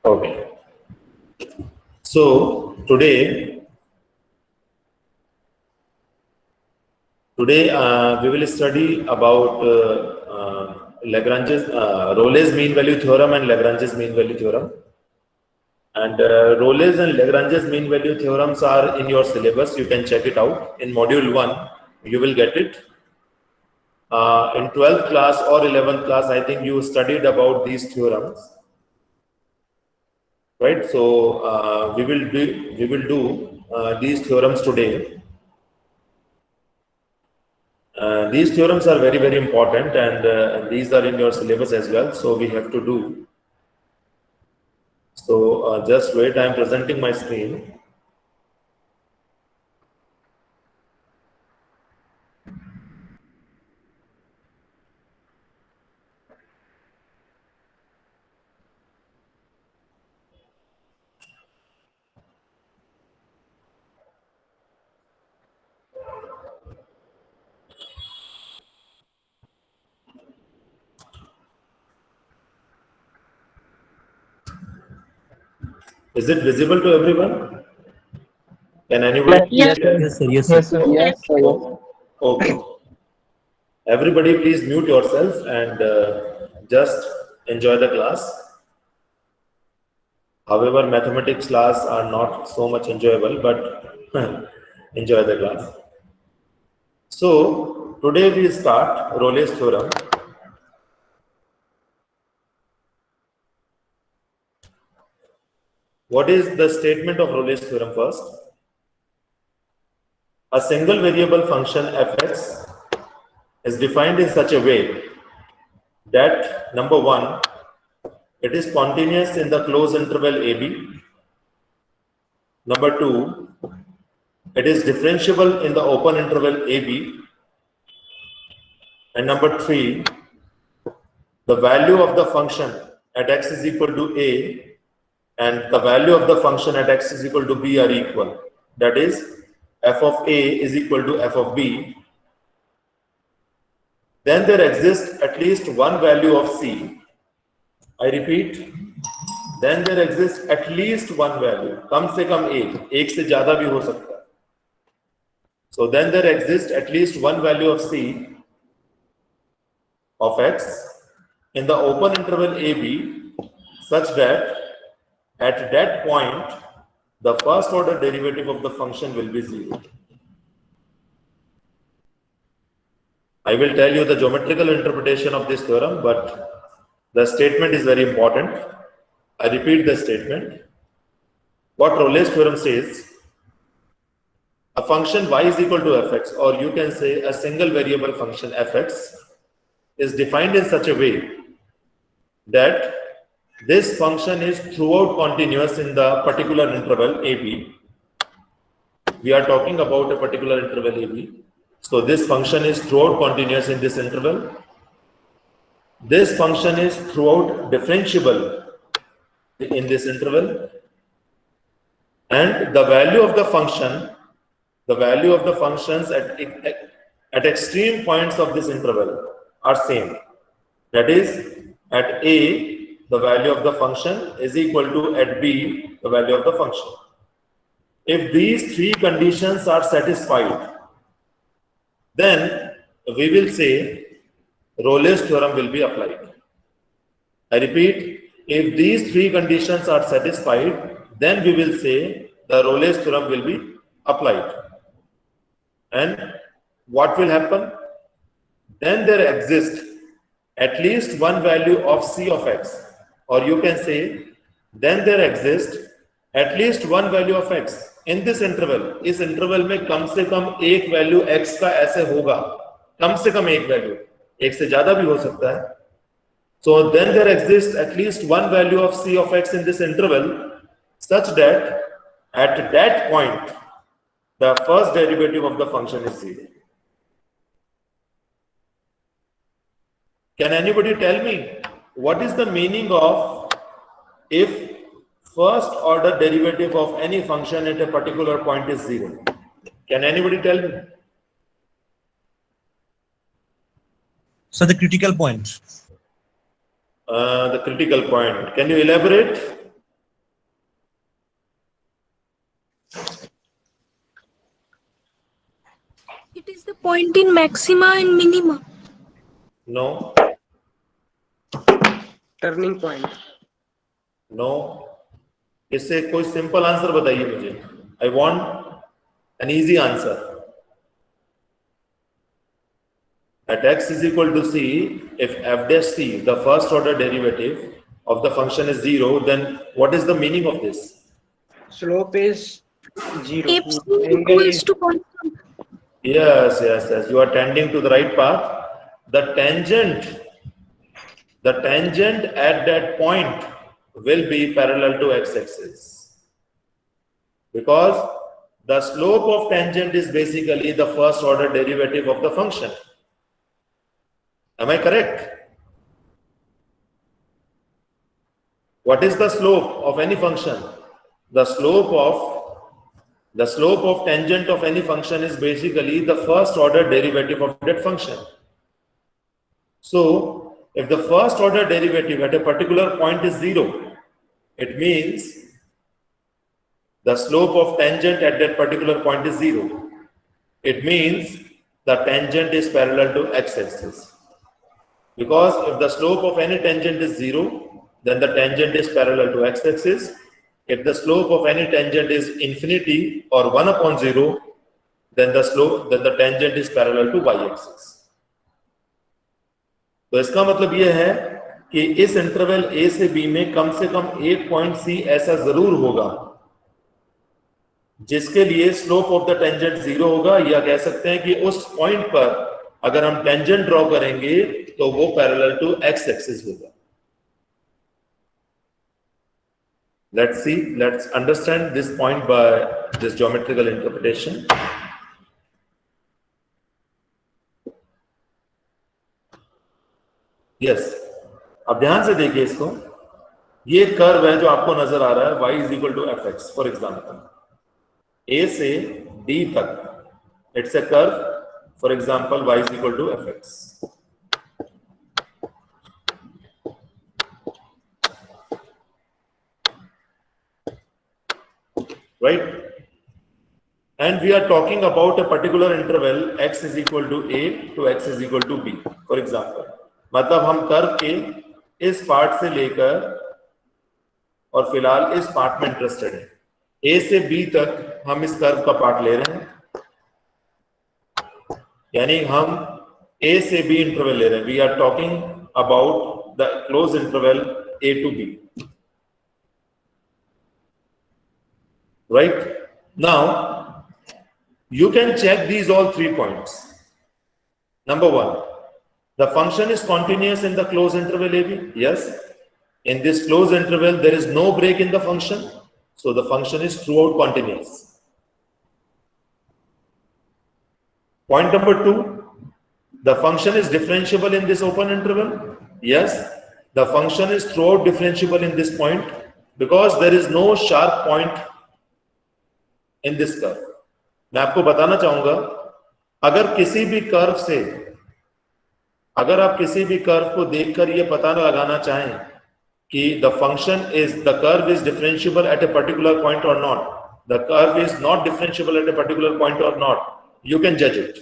Okay. So today we will study about Lagrange's Rolle's mean value theorem and Lagrange's mean value theorem. And Rolle's and Lagrange's mean value theorems are in your syllabus. You can check it out in module 1. You will get it. In 12th class or 11th class, I think you studied about these theorems, right? So we will do these theorems today. These theorems are very, very important, and these are in your syllabus as well, so we have to do. So just wait, I am presenting my screen. Is it visible to everyone? Can anybody? Yes, sir. Yes, sir. Yes, Yes, sir. sir. Yes, sir. Yes. Okay. Everybody, please mute yourself and just enjoy the class. However, mathematics class are not so much enjoyable, but enjoy the class. So today we start Rolle's theorem. What is the statement of Rolle's theorem first? A single variable function fx is defined in such a way that number one, it is continuous in the closed interval AB. Number two, it is differentiable in the open interval AB. And number three, the value of the function at x is equal to a and the value of the function at x is equal to b are equal. That is, f of a is equal to f of b. Then there exists at least one value of c. I repeat, then there exists at least one value. कम से कम एक से ज़्यादा भी हो सकता है. So then there exists at least one value of c of x in the open interval AB such that at that point the first order derivative of the function will be 0. I will tell you the geometrical interpretation of this theorem, but the statement is very important. I repeat the statement. What Rolle's theorem says, a function y is equal to fx, or you can say a single variable function fx is defined in such a way that this function is throughout continuous in the particular interval AB. We are talking about a particular interval AB. So this function is throughout continuous in this interval. This function is throughout differentiable in this interval. And the value of the function, the value of the functions at extreme points of this interval are same. That is, at A, the value of the function is equal to at B, the value of the function. If these three conditions are satisfied, then we will say Rolle's theorem will be applied. I repeat, if these three conditions are satisfied, then we will say the Rolle's theorem will be applied. And what will happen? Then there exists at least one value of c of x, or you can say then there exists at least one value of x in this interval. इस interval में कम से कम एक value x का ऐसे होगा, कम से कम एक value, एक से ज़्यादा भी हो सकता है. So then there exists at least one value of c of x in this interval such that at that point the first derivative of the function is 0. Can anybody tell me what is the meaning of if first order derivative of any function at a particular point is 0? Can anybody tell me? So the critical point. The critical point. Can you elaborate? point in maxima and minima. No, Turning point. no. इससे कोई simple answer बताइए मुझे. I want an easy answer. At x is equal to c, if f dash c, the first order derivative of the function is 0, then what is the meaning of this? Slope is 0. If c Angle equals is to constant. Yes, yes, yes. You are tending to the right path. The tangent at that point will be parallel to x-axis. Because the slope of tangent is basically the first order derivative of the function. Am I correct? What is the slope of any function? The slope of tangent of any function is basically the first order derivative of that function. So, if the first order derivative at a particular point is 0, it means the slope of tangent at that particular point is 0. It means the tangent is parallel to x-axis. Because if the slope of any tangent is 0, then the tangent is parallel to x-axis. If the slope of any tangent is infinity or 1 upon 0, then the tangent is parallel to y-axis. तो इसका मतलब यह है कि इस interval a से b में कम से कम एक पॉइंट c ऐसा जरूर होगा जिसके लिए स्लोप ऑफ द टेंजेंट 0 होगा, या कह सकते हैं कि उस पॉइंट पर अगर हम टेंजेंट ड्रॉ करेंगे तो वो पैरेलल टू एक्स एक्सिस होगा. Let's understand this point by this geometrical interpretation. Yes, अब ध्यान से देखिए इसको. ये कर्व है जो आपको नजर आ रहा है, y is equal to fx. For example a से d तक it's a curve. For example y is equal to fx. Right? And we are talking about a particular interval x is equal to a to x is equal to b. For example, मतलब हम curve के इस part से लेकर और फिलहाल इस part में इंटरेस्टेड हैं. a से b तक हम इस कर्व का पार्ट ले रहे हैं, यानी हम a से b इंटरवल ले रहे हैं. We are talking about the close interval a to b. Right? Now, you can check these all 3 points. Number 1, the function is continuous in the closed interval AB. Yes. In this closed interval, there is no break in the function. So the function is throughout continuous. Point number 2, the function is differentiable in this open interval. Yes. The function is throughout differentiable in this point because there is no sharp point in this curve. मैं आपको बताना चाहूंगा, अगर आप किसी भी curve को देखकर ये पता लगाना चाहें कि the curve is differentiable at a particular point और नॉट, the curve is not differentiable at a particular point और नॉट, यू कैन जज इट.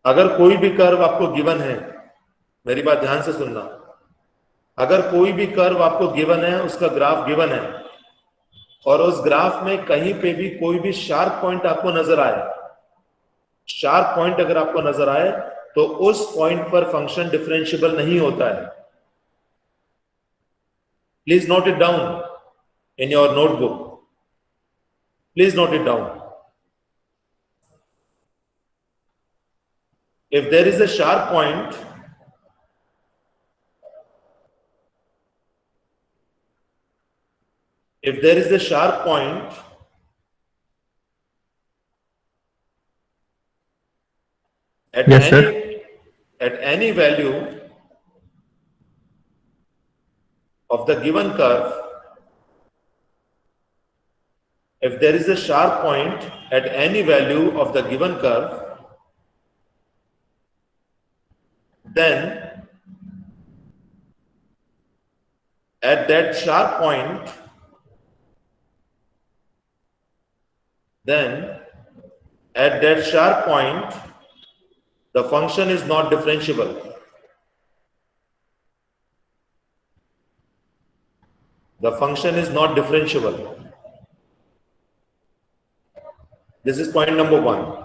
अगर कोई भी कर्व आपको गिवन है, मेरी बात ध्यान से सुनना, अगर कोई भी कर्व आपको गिवन है, उसका ग्राफ गिवन है और उस ग्राफ में कहीं पे भी कोई भी शार्प पॉइंट आपको नजर आए, शार्प पॉइंट अगर आपको नजर आए तो उस पॉइंट पर फंक्शन डिफरेंशिएबल नहीं होता है. Please note it down in your notebook. Please note it down. If there is a sharp point, if there is a sharp point at Yes, sir. at any value of the given curve, if there is a sharp point at any value of the given curve, then at that sharp point, then at that sharp point, the function is not differentiable. The function is not differentiable. This is point number one.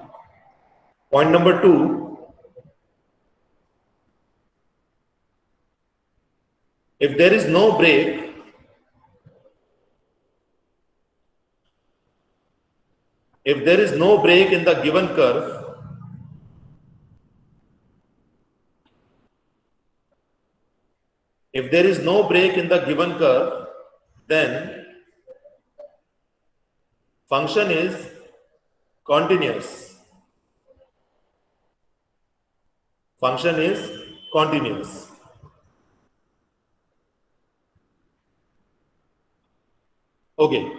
Point number two, if there is no break, if there is no break in the given curve, if there is no break in the given curve, then function is continuous. Function is continuous. Okay,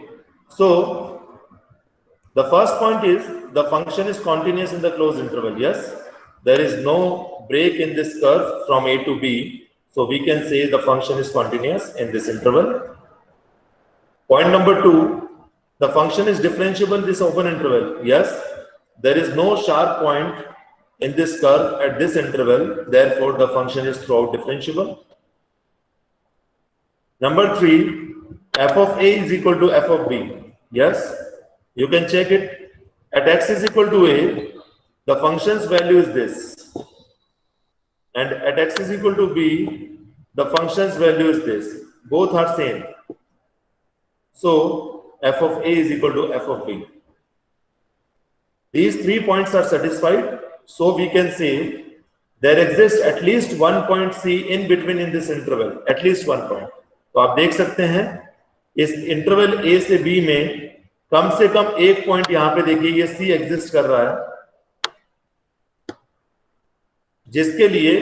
so the first point is the function is continuous in the closed interval. Yes, there is no break in this curve from A to B. So we can say the function is continuous in this interval. Point number two, the function is differentiable in this open interval. Yes, there is no sharp point in this curve at this interval. Therefore, the function is throughout differentiable. Number three, f of A is equal to f of B. Yes, you can check it. At x is equal to A, the function's value is this. And at x is equal to B, the function's value is this. Both are same. So, f of A is equal to f of B. These 3 points are satisfied. So, we can say there exists at least one point C in between in this interval. At least one point. तो आप देख सकते हैं इस interval A से B में कम से कम एक पॉइंट यहां पे देखिए ये C एग्जिस्ट कर रहा है, जिसके लिए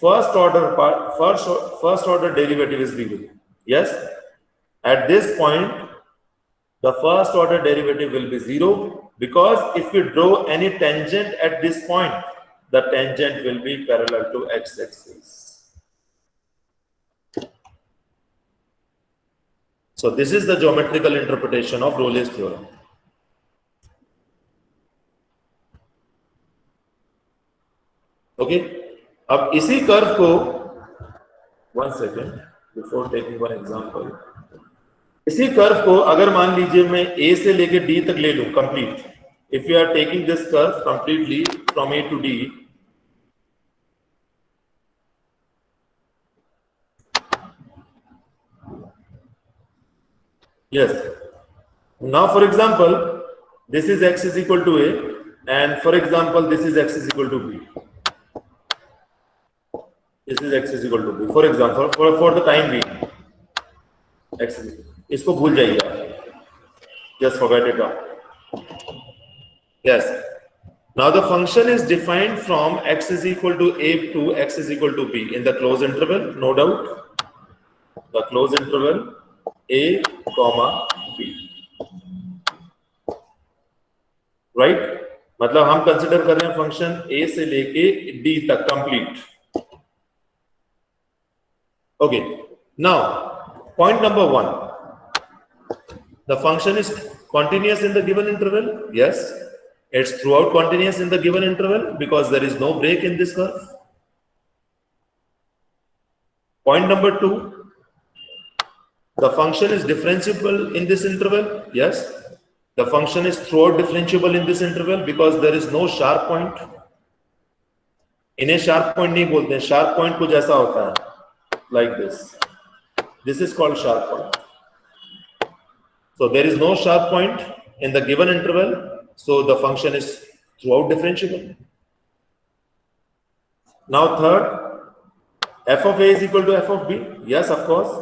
first order derivative is zero. Yes, at this point the first order derivative will be zero, because if you draw any tangent at this point, the tangent will be parallel to x-axis. So this is the geometrical interpretation of Rolle's theorem. Okay, अब इसी curve को, one second before taking one example, इसी curve को अगर मान लीजिए मैं A से लेके D तक ले लूं complete, if you are taking this curve completely from A to D, yes, now for example this is x is equal to A, and for example this is x is equal to B, this is x is equal to B, for example, for the time being x is equal, इसको भूल जाइए आप, just forget it all. Yes, now the function is defined from x is equal to A to x is equal to B in the closed interval, no doubt, the closed interval A comma B, right? मतलब हम consider कर रहे हैं function A से लेके D तक complete. Okay, now point number one, the function is continuous in the given interval. Yes, it's throughout continuous in the given interval because there is no break in this curve. Point number two, the function is differentiable in this interval. Yes, the function is throughout differentiable in this interval because there is no sharp point. इन्हें sharp point नहीं बोलते हैं, sharp point कुछ ऐसा होता है like this. This is called sharp point. So there is no sharp point in the given interval, so the function is throughout differentiable. Now third, f of A is equal to f of B. Yes, of course,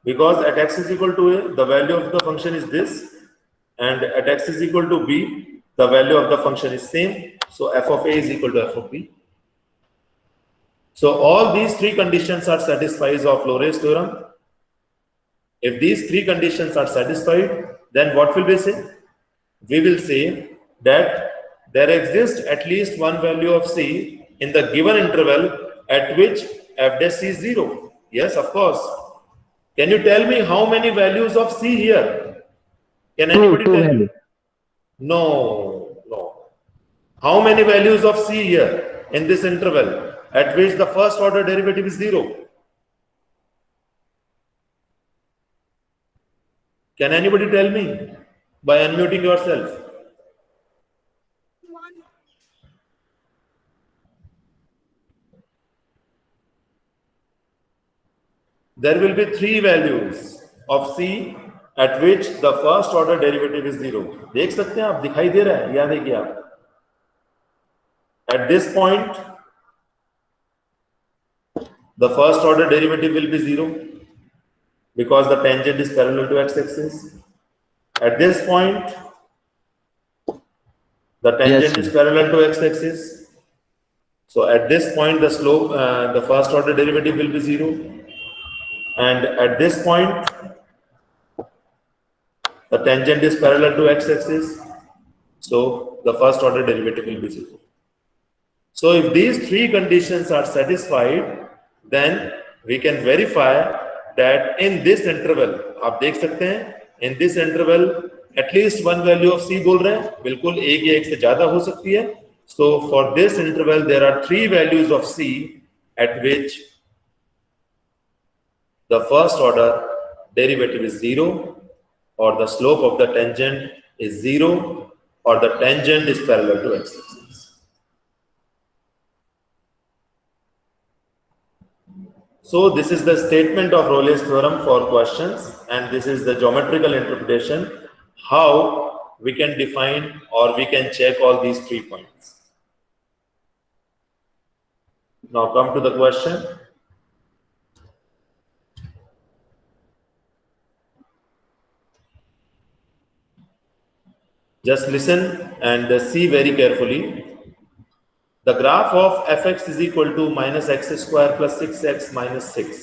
because at x is equal to A, the value of the function is this, and at x is equal to B, the value of the function is same. So f of A is equal to f of B. So all these three conditions are satisfied of Rolle's theorem. If these three conditions are satisfied, then what will we say? We will say that there exists at least one value of C in the given interval at which f dash C is 0. Yes, of course. Can you tell me how many values of C here? Can anybody tell me? No. How many values of c here in this interval at which the first order derivative is 0? Can anybody tell me by unmuting yourself? There will be 3 values of c at which the first order derivative is 0. देख सकते हैं आप, दिखाई दे रहा है, या देखिए आप. At this point, the first order derivative will be 0 because the tangent is parallel to x-axis. At this point, the tangent is parallel to x-axis. So at this point, the slope, the first order derivative will be 0. And at this point, the tangent is parallel to x-axis. So the first order derivative will be 0. So if these 3 conditions are satisfied, then we can verify that in this interval, आप देख सकते हैं, in this interval at least one value of c बोल रहे हैं, बिल्कुल एक या एक से ज्यादा हो सकती है. So for this interval there are 3 values of c at which the first order derivative is 0, or the slope of the tangent is 0, or the tangent is parallel to x-axis. So this is the statement of Rolle's theorem for questions, and this is the geometrical interpretation how we can define or we can check all these 3 points. Now come to the question. Just listen and see very carefully. The graph of fx is equal to minus x square plus 6x minus 6.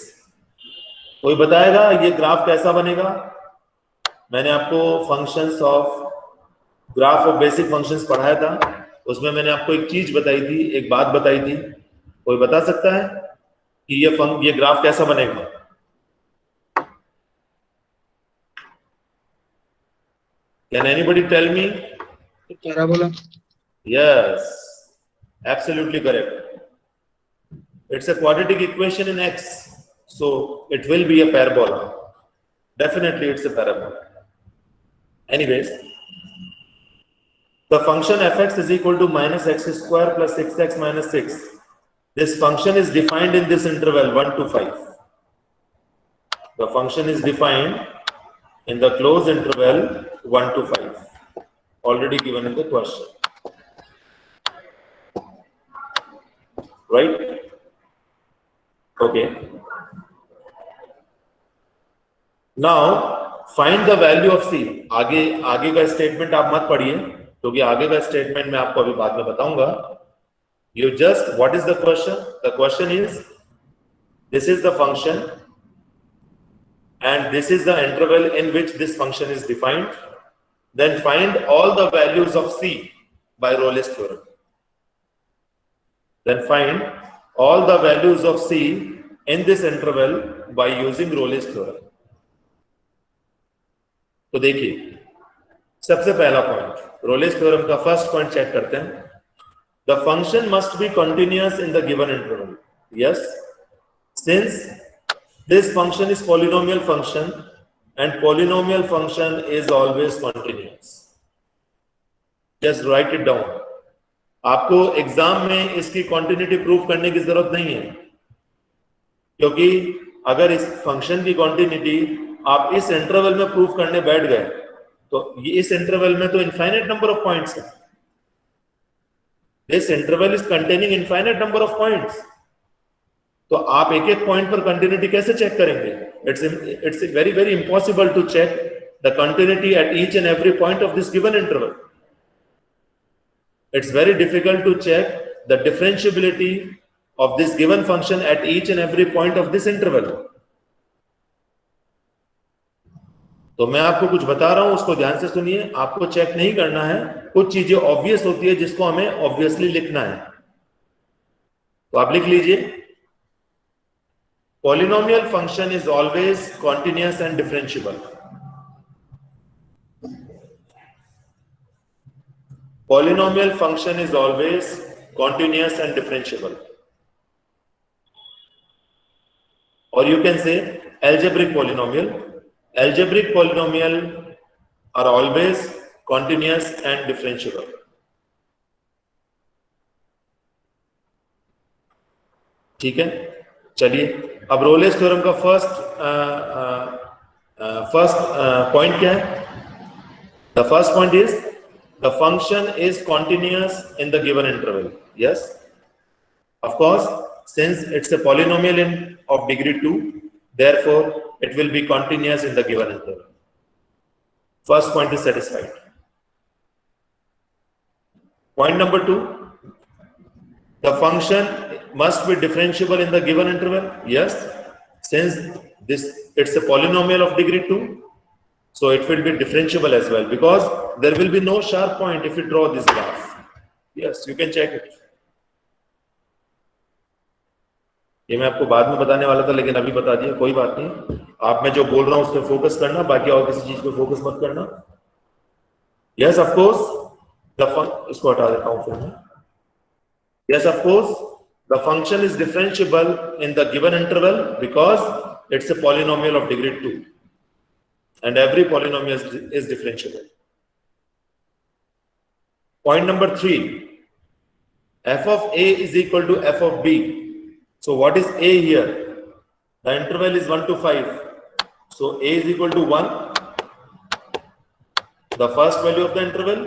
कोई बताएगा ये graph कैसा बनेगा? मैंने आपको functions of graph of basic functions पढ़ाया था, उसमें मैंने आपको एक चीज बताई थी, एक बात बताई थी. कोई बता सकता है कि ये ग्राफ कैसा बनेगा? Can anybody tell me? Parabola. Yes, absolutely correct. It's a quadratic equation in x, so it will be a parabola. Definitely it's a parabola. Anyways, the function fx is equal to minus x square plus 6x minus 6. This function is defined in this interval 1 to 5. The function is defined in the closed interval 1 to 5, already given in the question. Right? Okay. Now find the value of c. आगे का statement आप मत पढ़िए, क्योंकि आगे का statement मैं आपको अभी बाद में बताऊंगा. You just, what is the question? The question is, this is the function and this is the interval in which this function is defined. Then find all the values of c by Rolle's theorem. Then find all the values of c in this interval by using Rolle's theorem. तो देखिए, सबसे पहला point Rolle's theorem का first point check करते हैं. The function must be continuous in the given interval. Yes, since this function is polynomial function and polynomial function is always continuous. Just write it down. आपको exam में इसकी continuity proof करने की जरूरत नहीं है, क्योंकि अगर इस फंक्शन की कॉन्टिन्यूटी आप इस इंटरवल में प्रूफ करने बैठ गए तो ये इस इंटरवल में तो इनफाइनाइट नंबर ऑफ पॉइंट्स है. This interval is containing infinite number of points. तो आप एक एक पॉइंट पर कंटिन्यूटी कैसे चेक करेंगे? It's very very impossible to check the continuity at each and every point of this given interval. It's very difficult to check the differentiability of this given function at each and every point of this interval. तो मैं आपको कुछ बता रहा हूं, उसको ध्यान से सुनिए. आपको चेक नहीं करना है, कुछ चीजें ऑब्वियस होती है जिसको हमें ऑब्वियसली लिखना है. तो आप लिख लीजिए, polynomial function is always continuous and differentiable. polynomial function is always continuous and differentiable. Or you can say algebraic polynomial. Algebraic polynomial are always continuous and differentiable. ठीक है, चलिए अब रोलेस थ्योरम का फर्स्ट पॉइंट क्या है? The first point is the function is continuous in the given interval. Yes, of course, since it's a polynomial of degree 2, therefore it will be continuous in the given interval. First point is satisfied. Point number 2, the function must be differentiable in the given interval. Yes, since it's a polynomial of degree 2, so it will be differentiable as well, because there will be no sharp point if you draw this graph. Yes, you can check it. ये मैं आपको बाद में बताने वाला था, लेकिन अभी बता दिया, कोई बात नहीं। आप मैं जो बोल रहा हूं उस पर फोकस करना, बाकी और किसी चीज पे फोकस मत करना। Yes, of course, इसको हटा देता हूं फिर मैं। Yes, of course, the function is differentiable in the given interval because it's a polynomial of degree 2. And every polynomial is differentiable. Point number 3, f of a is equal to f of b. So what is a here? The interval is 1 to 5. So a is equal to 1, the first value of the interval,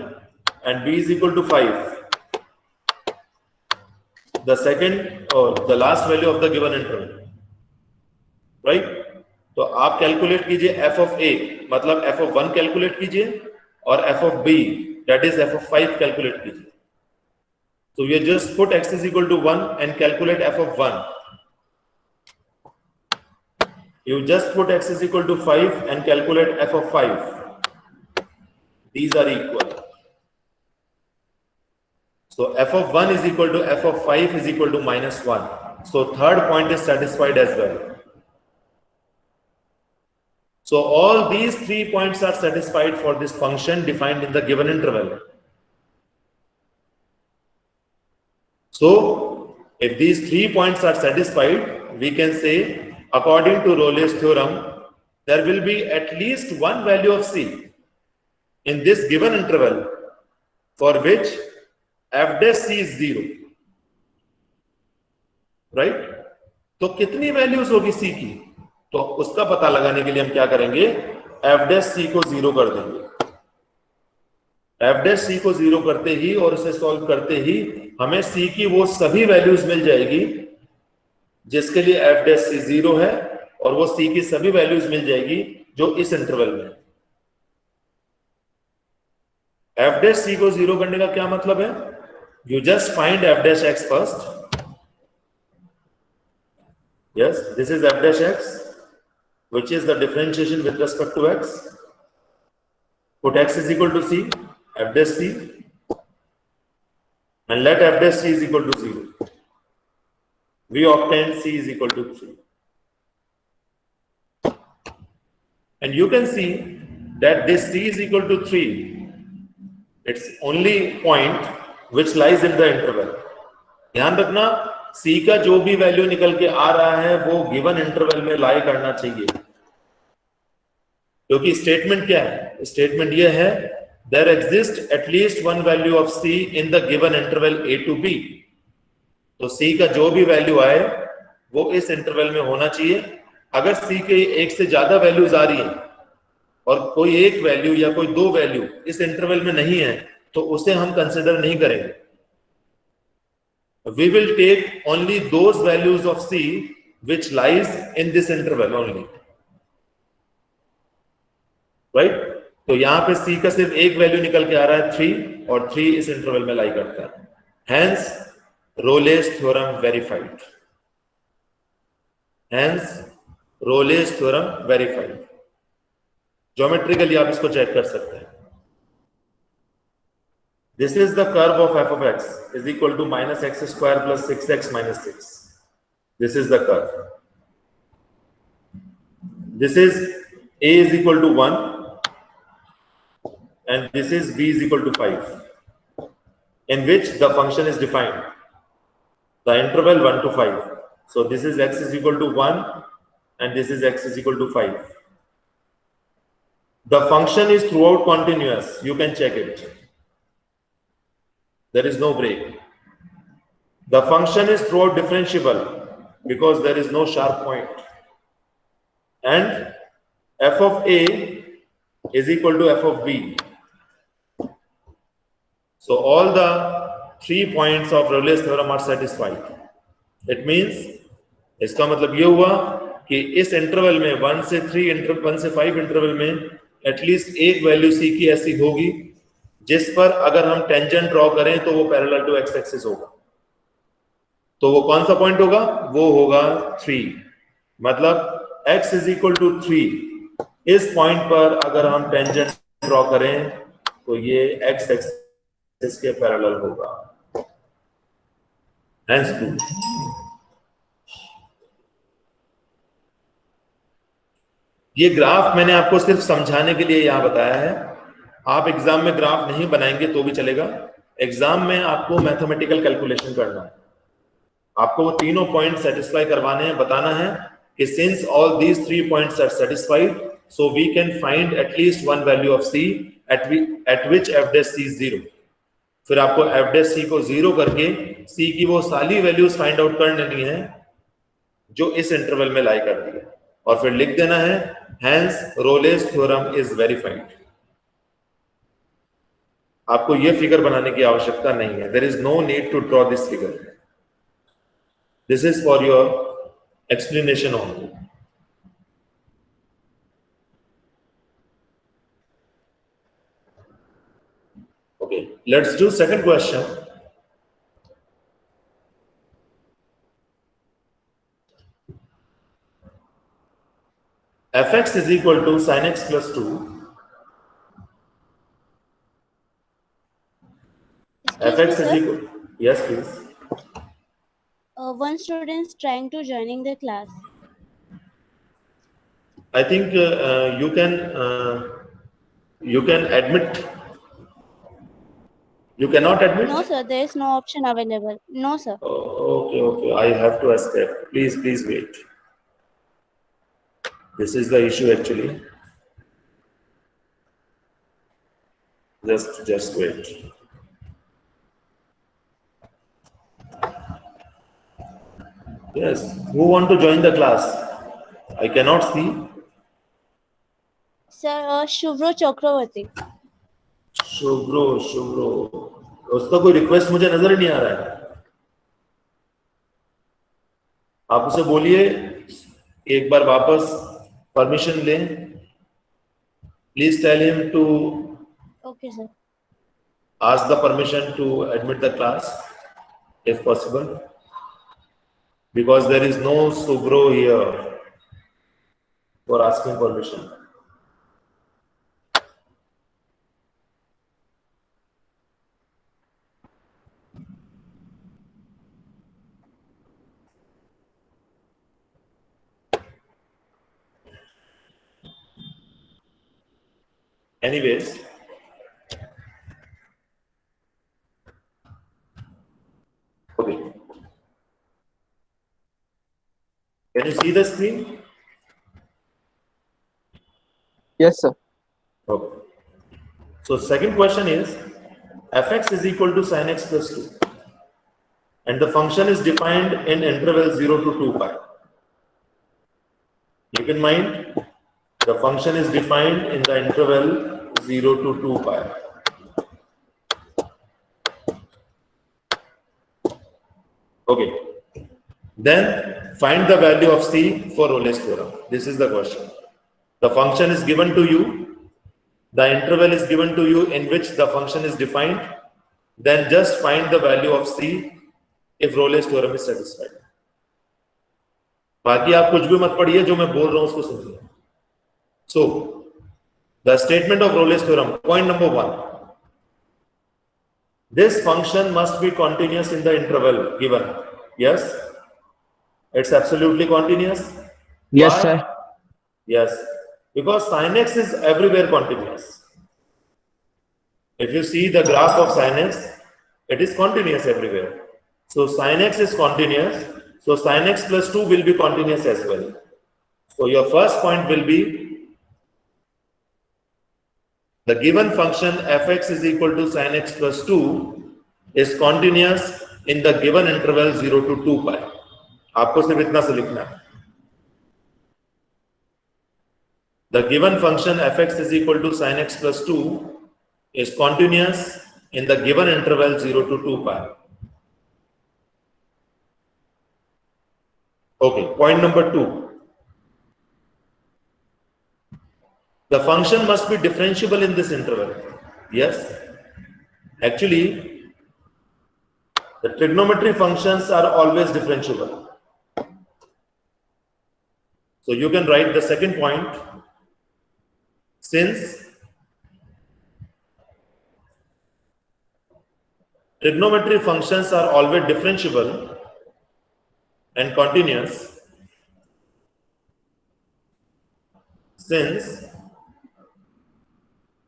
and b is equal to 5, the second or the last value of the given interval. Right? तो आप calculate कीजिए f of a, मतलब f of 1 calculate कीजिए, और f of b, that is f of 5 calculate कीजिए. So you just put x is equal to 1 and calculate f of 1. You just put x is equal to 5 and calculate f of 5. These are equal. So f of 1 is equal to f of 5 is equal to -1. So third point is satisfied as well. So all these 3 points are satisfied for this function defined in the given interval. So if these 3 points are satisfied, we can say, according to Rolle's theorem, there will be at least one value of c in this given interval for which f dash c is 0. Right? तो कितनी values होगी c की? तो उसका पता लगाने के लिए हम क्या करेंगे? f dash c को 0 कर देंगे। f dash c को 0 करते ही और उसे सॉल्व करते ही हमें c की वो सभी वैल्यूज मिल जाएगी जिसके लिए f dash c 0 है, और वो c की सभी वैल्यूज मिल जाएगी जो इस इंटरवल में। f dash c को 0 करने का क्या मतलब है? You just find f dash x first. Yes, this is f dash x, which is the differentiation with respect to x. Put x is equal to c, f dash c, and let f dash c is equal to 0. We obtain c is equal to 3. And you can see that this c is equal to 3. It's only point which lies in the interval. ध्यान रखना, c का जो भी value निकल के आ रहा है वो गिवन इंटरवल में लाई करना चाहिए, क्योंकि स्टेटमेंट क्या है? स्टेटमेंट ये है, there exists at least one value of c in the given interval a to b. तो c का जो भी वैल्यू आए वो इस इंटरवल में होना चाहिए। अगर c के एक से ज्यादा वैल्यूज आ रही है और कोई एक वैल्यू या कोई दो वैल्यू इस इंटरवल में नहीं है, तो उसे हम कंसिडर नहीं करेंगे। We will take only those values of c which lies in this interval only. Right? तो यहां पे c का सिर्फ एक वैल्यू निकल के आ रहा है 3, और 3 इस इंटरवल में लाई करता है। Hence, Rolle's theorem verified. Hence, Rolle's theorem verified. Geometrically आप इसको चेक कर सकते हैं। This is the curve of f of x is equal to minus x square plus 6x minus 6. This is the curve. This is a is equal to 1 and this is b is equal to 5. in which the function is defined, the interval 1 to 5. So this is x is equal to 1 and this is x is equal to 5. The function is throughout continuous. You can check it. There is no break. The function is throughout differentiable because there is no sharp point. And f of a is equal to f of b. So all the 3 points of Rolle's theorem are satisfied. It means, इसका मतलब ये हुआ कि इस interval में 1 से 5 interval में at least एक वैल्यू c की ऐसी होगी जिस पर अगर हम टेंजेंट ड्रॉ करें तो वो पैरेलल टू एक्स एक्सिस होगा. तो वो कौन सा पॉइंट होगा? वो होगा 3. मतलब x इज इक्वल टू 3. इस पॉइंट पर अगर हम टेंजेंट ड्रॉ करें तो ये x एक्सिस के पैरेलल होगा. Hence 2. ये ग्राफ मैंने आपको सिर्फ समझाने के लिए यहां बताया है. आप एग्जाम में ग्राफ नहीं बनाएंगे तो भी चलेगा. एग्जाम में आपको मैथमेटिकल कैलकुलेशन करना है. आपको वो तीनों पॉइंट सेटिस्फाई करवाने हैं. बताना है कि since all these 3 points are satisfied so we can find at least one value of c at which f dash c is 0. फिर आपको f dash c को 0 करके c की वो सारी वैल्यूज फाइंड आउट कर लेनी है जो इस इंटरवल में लाई करती है और फिर लिख देना है hence Rolle's theorem is verified. आपको ये फिगर बनाने की आवश्यकता नहीं है. There is no need to draw this figure. This is for your explanation only. Okay, let's do second question. Fx is equal to sin x plus 2. Fx is equal. Yes, please. One student is trying to joining the class. I think you can admit. You cannot admit. No, sir. There is no option available. No, sir. Oh, okay. I have to escape. Please wait. This is the issue actually. Just wait. Yes. Who want to join the class? I cannot see. Sir, Shubhro Chakravarti. शुभ्रो उसका कोई request मुझे नजर ही नहीं आ रहा है. आप उसे बोलिए एक बार वापस परमिशन लें. Please tell him to Okay, sir. ask the permission to admit the class if possible, because there is no Subro here for asking permission. Anyways, okay. Can you see the screen? Yes, sir. Okay. So second question is fx is equal to sin x plus 2 and the function is defined in interval 0 to 2 pi. Keep in mind the function is defined in the interval 0 to 2 pi. Okay. Then find the value of c for Rolle's theorem. This is the question. The function is given to you. The interval is given to you in which the function is defined. Then just find the value of c if Rolle's theorem is satisfied. बाकी आप कुछ भी मत पढ़िए, जो मैं बोल रहा हूं उसको सुनिए. So, the statement of Rolle's theorem, point number 1. This function must be continuous in the interval given. Yes? It's absolutely continuous. Yes, Why? sir. Yes, because sin x is everywhere continuous. If you see the graph of sin x, It is continuous everywhere. So sin x is continuous. So sin x plus 2 will be continuous as well. So your first point will be the given function fx is equal to sin x plus 2 is continuous in the given interval 0 to 2 pi. आपको सिर्फ इतना से लिखना है. The given function fx is equal to sin x plus 2 is continuous in the given interval 0 to 2 pi. Okay, point number 2. The function must be differentiable in this interval. Yes, actually, the trigonometry functions are always differentiable. So you can write the second point. Since trigonometry functions are always differentiable and continuous, since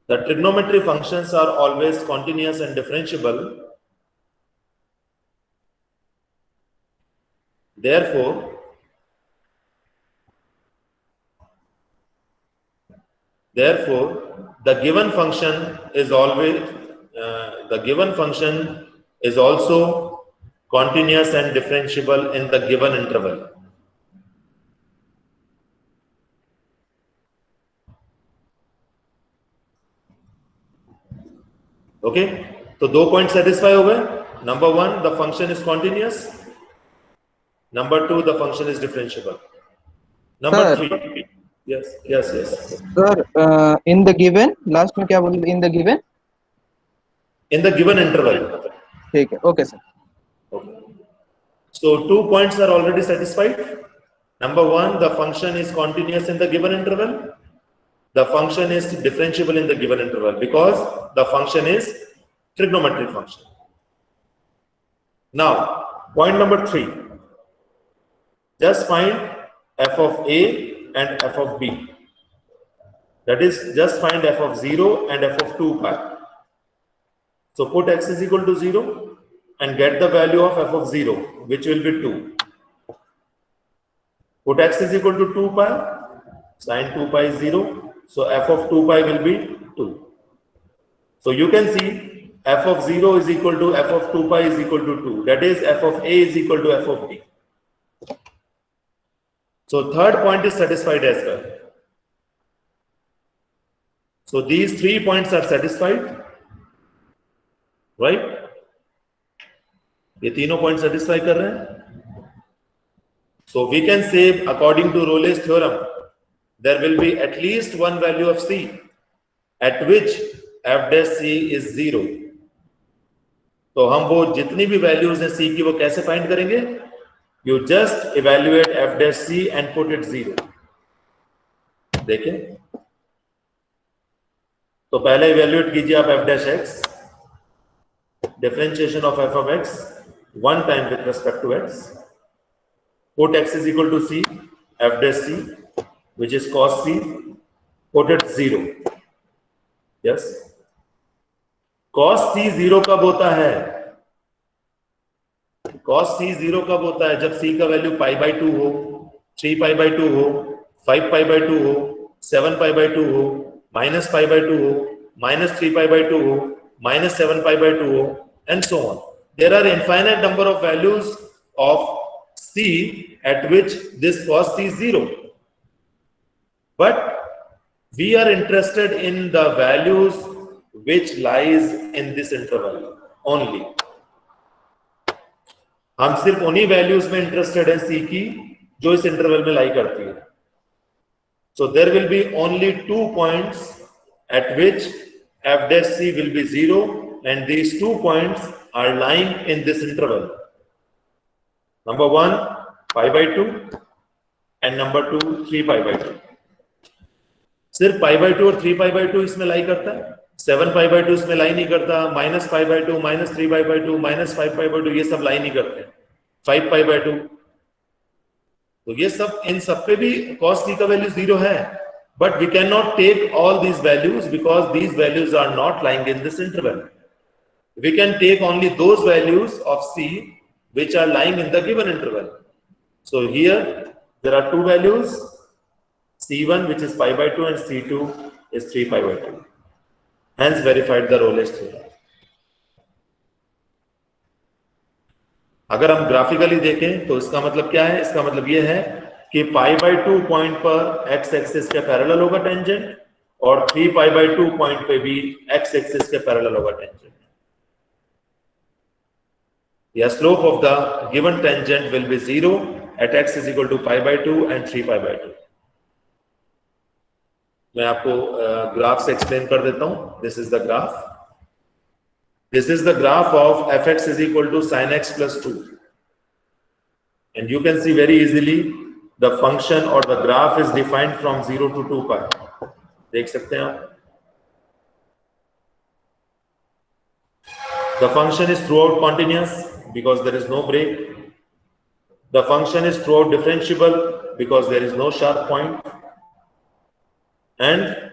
the trigonometry functions are always continuous and differentiable, therefore the given function is always also continuous and differentiable in the given interval. Okay, तो दो point satisfy हो गए. Number 1, the function is continuous. Number 2, the function is differentiable. Number Sir. 3, yes. Sir, in the given, last में क्या बोले? In the given? In the given interval. ठीक है. Okay, sir. Okay. So 2 points are already satisfied. Number 1, the function is continuous in the given interval. The function is differentiable in the given interval because the function is trigonometric function. Now, point number 3. Just find f of a and f of b. That is, just find f of 0 and f of 2 pi. So put x is equal to 0 and get the value of f of 0, which will be 2. Put x is equal to 2 pi, sin 2 pi is 0. So f of 2 pi will be 2. So you can see f of 0 is equal to f of 2 pi is equal to 2. That is, f of a is equal to f of b. So third point is satisfied as well. So these 3 points are satisfied, right? ये तीनों point satisfy कर रहे हैं. So we can say, according to Rolle's theorem, there will be at least one value of c at which f dash c is 0. तो हम वो जितनी भी वैल्यूज हैं c की वो कैसे फाइंड करेंगे? You just evaluate f dash c and put it 0. देखें, तो पहले इवेल्युएट कीजिए आप f dash x, differentiation of f of x one time with respect to x. Put x is equal to c, f dash c, which is cos c, put it 0. Yes. Cos c 0 कब होता है? Cos c 0 कब होता है? जब c का value pi by 2 हो, 3 pi by 2 हो, 5 पाई बाई 2 हो, 7 पाई बाई 2 हो, माइनस पाई बाई 2 हो, माइनस 3 पाई बाई 2 हो, माइनस 7 पाई बाई 2 हो, and so on. There are infinite number of values of c at which this cos c is 0. But we are interested in the values which lies in this interval only. हम सिर्फ उन्हीं values में interested है c की जो इस interval में लाई करती है. So there will be only 2 points at which f dash c will be 0, and these 2 points are lying in this interval. Number 1, pi by 2, and number 2, 3 pi by 2. सिर्फ pi by 2 और 3 pi by 2 इसमें लाई करता है, 7 pi by 2 इसमें लाई नहीं करता, minus pi by 2, minus 3 pi by 2, minus 5 pi by 2 ये सब लाई नहीं करते, 5 pi by 2. तो ये सब, इन सब पे भी cos c का वैल्यू 0 है, but we cannot take all these values because these values are not lying in this interval. we can take only those values of C which are lying in the given interval. So here there are two values, C1 which is pi by 2 and C2 is 3 pi by 2. Hence verified the Rolle's theorem. अगर हम graphically देखें तो इसका मतलब क्या है? इसका मतलब यह है कि पाई बाई 2 पॉइंट पर एक्स एक्सिस के पैरेलल होगा टेंजेंट और 3 पाई बाई 2 पॉइंट पे भी एक्स एक्सिस के पैरेलल होगा tangent. The slope of the given tangent will be 0 at x is equal to pi by 2 and 3 pi by 2. मैं आपको ग्राफ से एक्सप्लेन कर देता हूं. This is the graph. This is the graph of fx is equal to sin x plus 2. And you can see very easily the function or the graph is defined from 0 to 2 pi. देख सकते हैं आप. The function is throughout continuous because there is no break. The function is throughout differentiable because there is no sharp point. And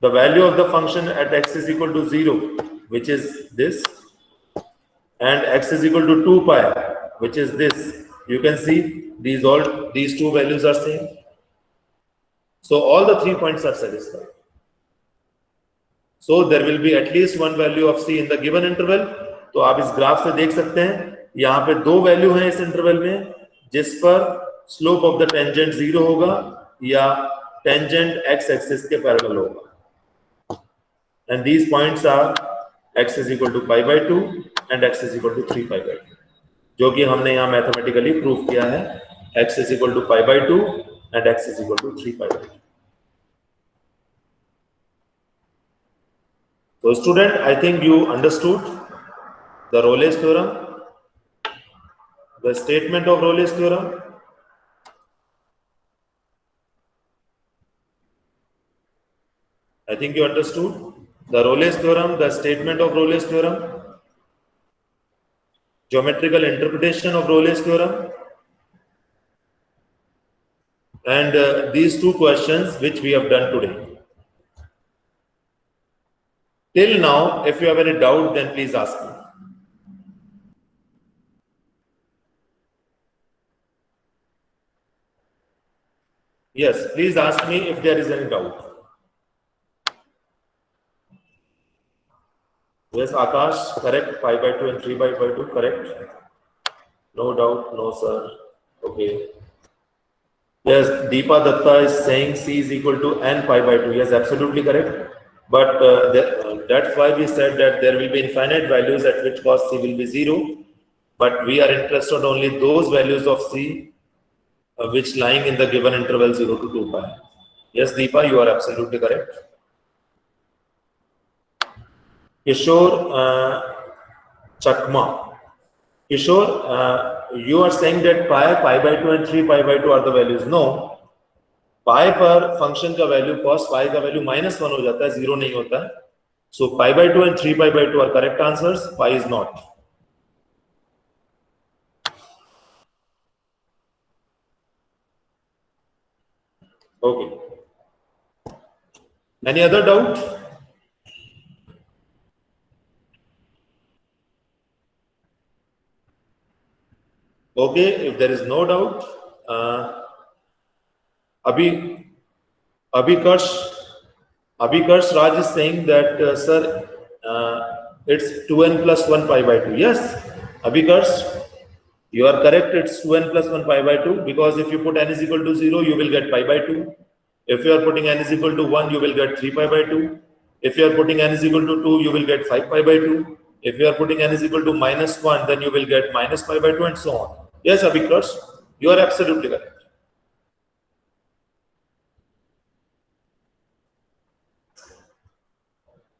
the value of the function at x is equal to 0, which is this, and x is equal to 2 pi, which is this. You can see these two values are same. So all the 3 points are satisfied. So there will be at least one value of c in the given interval. तो आप इस graph से देख सकते हैं यहाँ पे दो वैल्यू हैं इस इंटरवल में जिस पर स्लोप ऑफ द टेंजेंट 0 होगा या टेंजेंट एक्स एक्सिस के पैरेलल होगा. And these points are x is equal to pi by 2 and x is equal to 3 pi by 2, जो कि हमने यहाँ मैथमेटिकली प्रूव किया है. x is equal to pi by 2 and x is equal to 3 pi by 2. So student, I think you understood the Rolle's theorem, the statement of Rolle's theorem. I think you understood the Rolle's theorem, the statement of Rolle's theorem, geometrical interpretation of Rolle's theorem, and these two questions which we have done today. Till now, if you have any doubt, then please ask me. Yes, please ask me if there is any doubt. Yes, Akash, correct. Pi by 2 and 3 pi by 2, correct. No doubt, no sir. Okay. Yes, Deepa Datta is saying C is equal to n pi by 2. Yes, absolutely correct. But that's why we said that there will be infinite values at which cost C will be 0. But we are interested only those values of C which lying in the given interval 0 to 2 pi. Yes, Deepa, you are absolutely correct. Kishore Chakma. Kishore, you are saying that pi by 2 and 3 pi by 2 are the values. No. पाई पर function का value cos पाई का value -1 हो जाता है, 0 नहीं होता है. So pi by 2 and 3 pi by 2 are correct answers. Pi is not. Okay. Any other doubt? Okay, if there is no doubt, Abhikarsh Raj is saying that sir, it's 2n plus 1 pi by 2. Yes, Abhikarsh, you are correct. It's 2n plus 1 pi by 2 because if you put n is equal to 0, you will get pi by 2. If you are putting n is equal to 1, you will get 3 pi by 2. If you are putting n is equal to 2, you will get 5 pi by 2. If you are putting n is equal to -1, then you will get minus pi by 2 and so on. Yes, Abhikarsh, you are absolutely correct.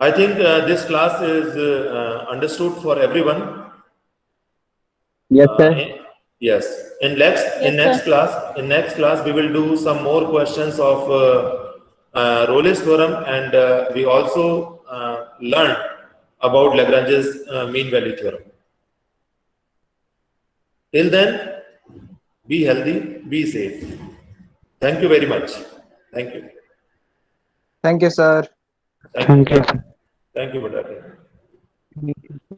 I think this class is understood for everyone. Yes, sir. Yes. In next class, we will do some more questions of Rolle's theorem, and we also learn about Lagrange's mean value theorem. Till then, be healthy, be safe. Thank you very much. Thank you. Thank you, sir. Thank you. Thank you, Badar.